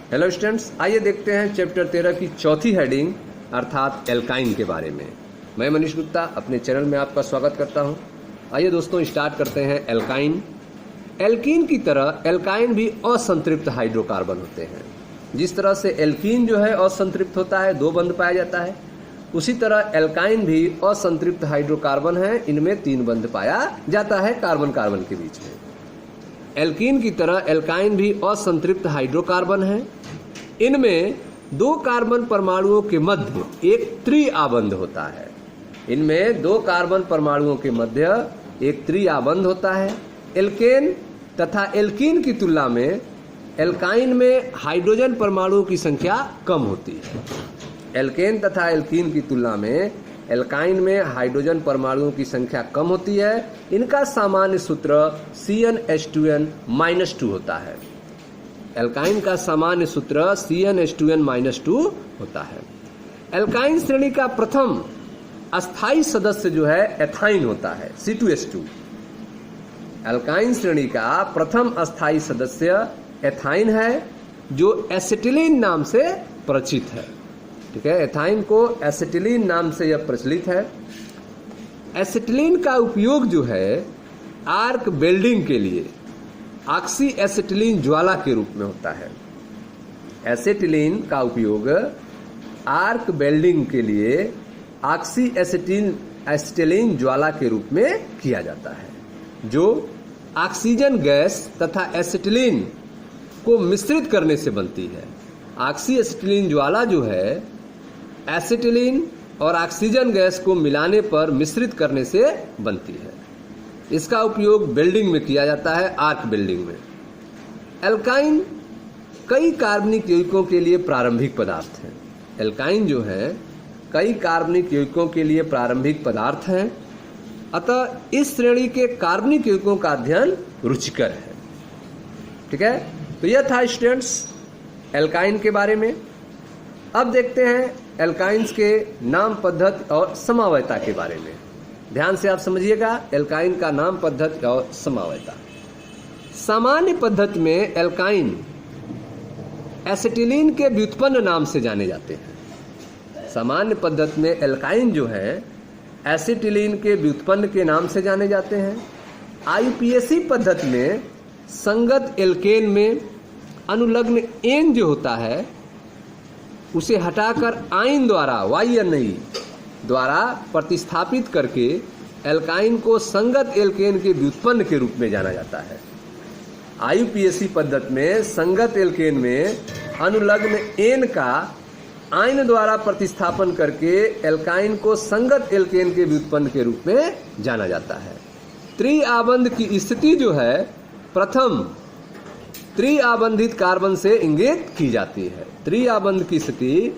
Hello students, आइए देखते हैं चैप्टर 13 की चौथी हेडिंग अर्थात एल्काइन के बारे में। मैं मनीष गुप्ता अपने चैनल में आपका स्वागत करता हूं। आइए दोस्तों स्टार्ट करते हैं। एल्काइन। एल्कीन की तरह एल्काइन भी असंतृप्त हाइड्रोकार्बन होते हैं। जिस तरह से एल्कीन जो है असंतृप्त होता है, 2 बंध पाया जाता है, उसी तरह एल्काइन भी असंतृप्त हाइड्रोकार्बन है, इनमें 3 बंध पाया जाता है कार्बन कार्बन के बीच में। एल्कीन की तरह एल्काइन भी असंतृप्त हाइड्रोकार्बन है। इनमें 2 कार्बन परमाणुओं के मध्य एक त्रिआबंध होता है। इनमें 2 कार्बन परमाणुओं के मध्य एक त्रिआबंध होता है। एल्केन तथा एल्कीन की तुलना में एल्काइन में हाइड्रोजन परमाणुओं की संख्या कम होती है। एल्केन तथा एल्कीन की तुलना में एल्काइन में हाइड्रोजन परमाणुओं की संख्या कम होती है। इनका सामान्य सूत्र CnH2n-2 होता है। एल्काइन का सामान्य सूत्र CnH2n-2 होता है। एल्काइन श्रेणी का प्रथम अस्थायी सदस्य जो है एथाइन होता है, C2H2। एल्काइन श्रेणी का प्रथम अस्थायी सदस्य एथाइन है, जो एसिटिलीन नाम से परिचित है। ठीक है, एथाइन को एसिटिलीन नाम से यह प्रचलित है। एसिटिलीन का उपयोग जो है आर्क वेल्डिंग के लिए ऑक्सी एसिटिलीन ज्वाला के रूप में होता है। एसिटिलीन का उपयोग आर्क वेल्डिंग के लिए ऑक्सी एसिटिलीन ज्वाला के रूप में किया जाता है, जो ऑक्सीजन गैस तथा एसिटिलीन को मिश्रित करने से बनती है। ऑक्सी एसिटिलीन ज्वाला जो है एसिटिलीन और ऑक्सीजन गैस को मिलाने पर मिश्रित करने से बनती है। इसका उपयोग वेल्डिंग में किया जाता है, आर्क वेल्डिंग में। एल्काइन कई कार्बनिक यौगिकों के लिए प्रारंभिक पदार्थ है। एल्काइन जो है कई कार्बनिक यौगिकों के लिए प्रारंभिक पदार्थ हैं, अतः इस श्रेणी के कार्बनिक यौगिकों का अध्ययन रुचिकर है। ठीक है, तो यह था स्टूडेंट्स एल्काइन के बारे में। अब देखते हैं एल्काइंस के नाम पद्धति और समावयता के बारे में। ध्यान से आप समझिएगा एल्काइन का नाम पद्धति और समावयता। सामान्य पद्धति में एल्काइन एसिटिलीन के व्युत्पन्न नाम से जाने जाते हैं। सामान्य पद्धति में एल्काइन जो है एसिटिलीन के व्युत्पन्न के नाम से जाने जाते हैं। आईयूपीएसी पद्धति में संगत एल्केन में अनुलग्न एन जो होता है उसे हटाकर आइन द्वारा YNE द्वारा प्रतिस्थापित करके एल्काइन को संगत एल्केन के व्युत्पन्न के रूप में जाना जाता है। आईयूपीएसी पद्धति में संगत एल्केन में अनुलग्न एन का आइन द्वारा प्रतिस्थापन करके एल्काइन को संगत एल्केन के व्युत्पन्न के रूप में जाना जाता है। त्रिआबंध की स्थिति जो है प्रथम त्रिआबंधित कार्बन से इंगित की जाती है। त्रिआबंध की स्थिति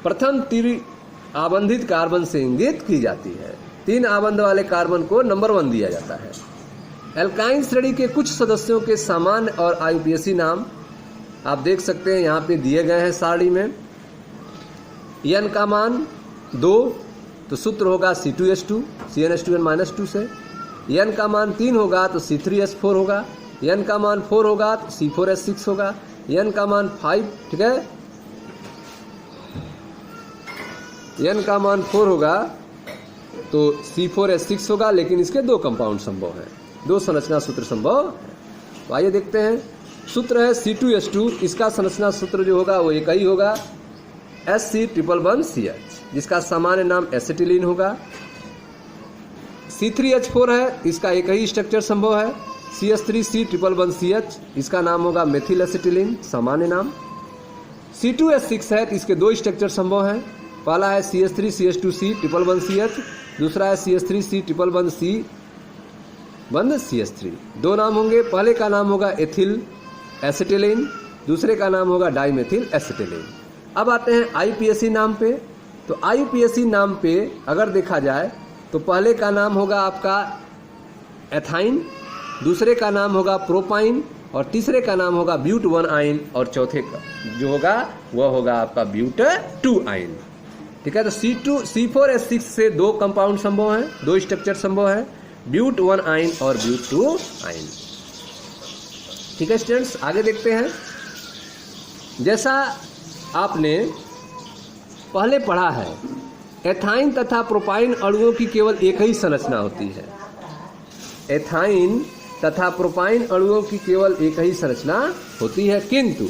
प्रथम त्रिआबंधित कार्बन से इंगित की जाती है। 3 आबंध वाले कार्बन को नंबर 1 दिया जाता है। एल्काइन श्रेणी के कुछ सदस्यों के सामान्य और आईयूपीएसी नाम आप देख सकते हैं, यहाँ पे दिए गए हैं सारणी में। n का मान 2 तो सूत्र होगा C2H2 CnH2n-2 से। n का मान 3 होगा तो C3H4 होगा। n का मान 4 होगा तो C4H6 होगा। n का मान 5, ठीक है, n का मान 4 होगा तो C4H6 होगा, लेकिन इसके 2 कंपाउंड संभव हैं, 2 संरचना सूत्र संभव है। तो आइए देखते हैं। सूत्र है C2H2, इसका संरचना सूत्र जो होगा वो एक ही होगा, SC111CH, जिसका सामान्य नाम एसिटिलीन होगा। C3H4 है, इसका एक ही स्ट्रक्चर संभव है, CH3C111CH, इसका नाम होगा मेथिल एसिटिलीन, सामान्य नाम। C2H6 है, इसके 2 स्ट्रक्चर संभव हैं। पहला है CH3CH2C111CH, दूसरा है CH3C111C1CH3। 2 नाम होंगे, पहले का नाम होगा एथिल एसिटिलीन, दूसरे का नाम होगा डाइमेथिल एसिटिलीन। अब आते हैं आईयूपीएसी नाम पे। तो आईयूपीएसी नाम पे अगर देखा जाए तो पहले का नाम होगा आपका एथाइन, दूसरे का नाम होगा प्रोपाइन और तीसरे का नाम होगा ब्यूट 1 आइन और चौथे का जो होगा वह होगा आपका ब्यूट 2 आइन। ठीक है, तो C4H6 से 2 कंपाउंड संभव हैं, 2 स्ट्रक्चर संभव है, ब्यूट 1 आइन और ब्यूट 2 आइन। ठीक है स्टूडेंट्स, आगे देखते हैं। जैसा आपने पहले पढ़ा है, एथाइन तथा प्रोपाइन अणुओं की केवल एक ही संरचना होती है। एथाइन तथा प्रोपाइन अणुओं की केवल एक ही संरचना होती है, किंतु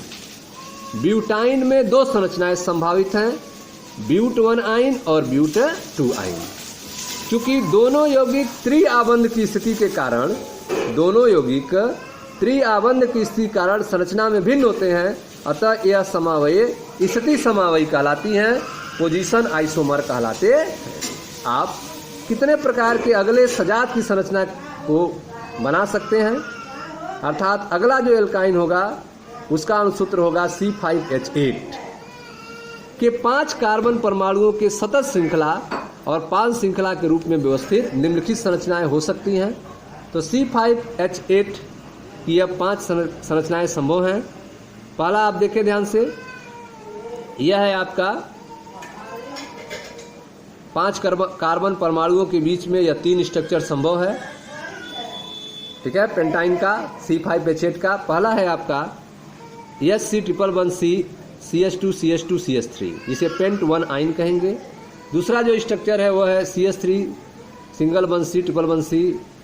ब्यूटाइन में दो संरचनाएं संभावित हैं, ब्यूट 1 आयन और ब्यूट 2 आयन। चूंकि दोनों यौगिक त्रिआबंध की स्थिति के कारण संरचना में भिन्न होते हैं, अतः यह समावयव स्थिति समावयी कहलाती हैं, पोजीशन आइसोमर कहलाते हैं। आप कितने प्रकार के अगले सजात की संरचना को बना सकते हैं, अर्थात अगला जो एल्काइन होगा उसका अणुसूत्र होगा C5H8 के 5 कार्बन परमाणुओं के सतत श्रृंखला और 5 श्रृंखला के रूप में व्यवस्थित निम्नलिखित संरचनाएं हो सकती हैं। तो C5H8 की यह 5 संरचनाएं संभव हैं। पहला आप देखें ध्यान से, यह है आपका 5 कार्बन परमाणुओं के बीच में यह 3 स्ट्रक्चर संभव है, ठीक है, पेंटाइन का, C5H8 का। पहला है आपका SC111C CH2CH2CH3, जिसे पेंट 1 आयन कहेंगे। दूसरा जो स्ट्रक्चर है वो है CH3 single one C111C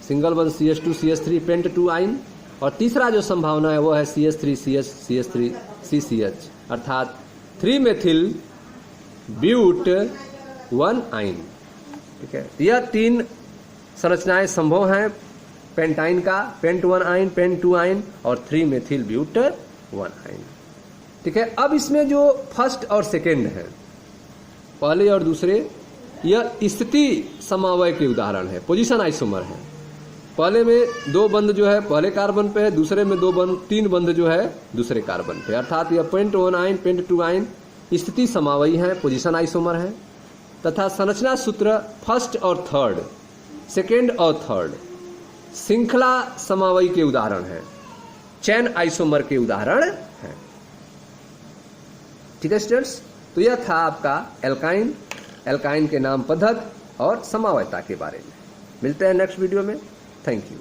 single one CH2CH3 pent 2 ion. और तीसरा जो संभावना है वो है CH3CH CH3 CCH, अर्थात 3 मेथिल ब्यूट 1 आयन, ठीक है। यह 3 संरचनाएं संभव हैं पेंटाइन का, पेंट 1 आयन, पेंट 2 आयन और 3 मेथिल ब्यूट 1 आयन, ठीक है। अब इसमें जो फर्स्ट और सेकेंड है, पहले और दूसरे, यह स्थिति समवाय के उदाहरण है, पोजीशन आइसोमर है। पहले में 2 बंध जो है पहले कार्बन पे है, दूसरे में 3 बंध जो है दूसरे कार्बन पे, अर्थात यह पेंट 1 आयन, पेंट 2 आयन स्थिति समवायी है, पोजीशन आइसोमर है। तथा संरचना सूत्र फर्स्ट और थर्ड, सेकेंड और थर्ड श्रृंखला समवायी के उदाहरण है, चैन आइसोमर के उदाहरण है, ठीक है स्टूडेंट्स। तो यह था आपका एल्काइन के नाम पद्धति और समवायता के बारे में। मिलते हैं नेक्स्ट वीडियो में। Thank you.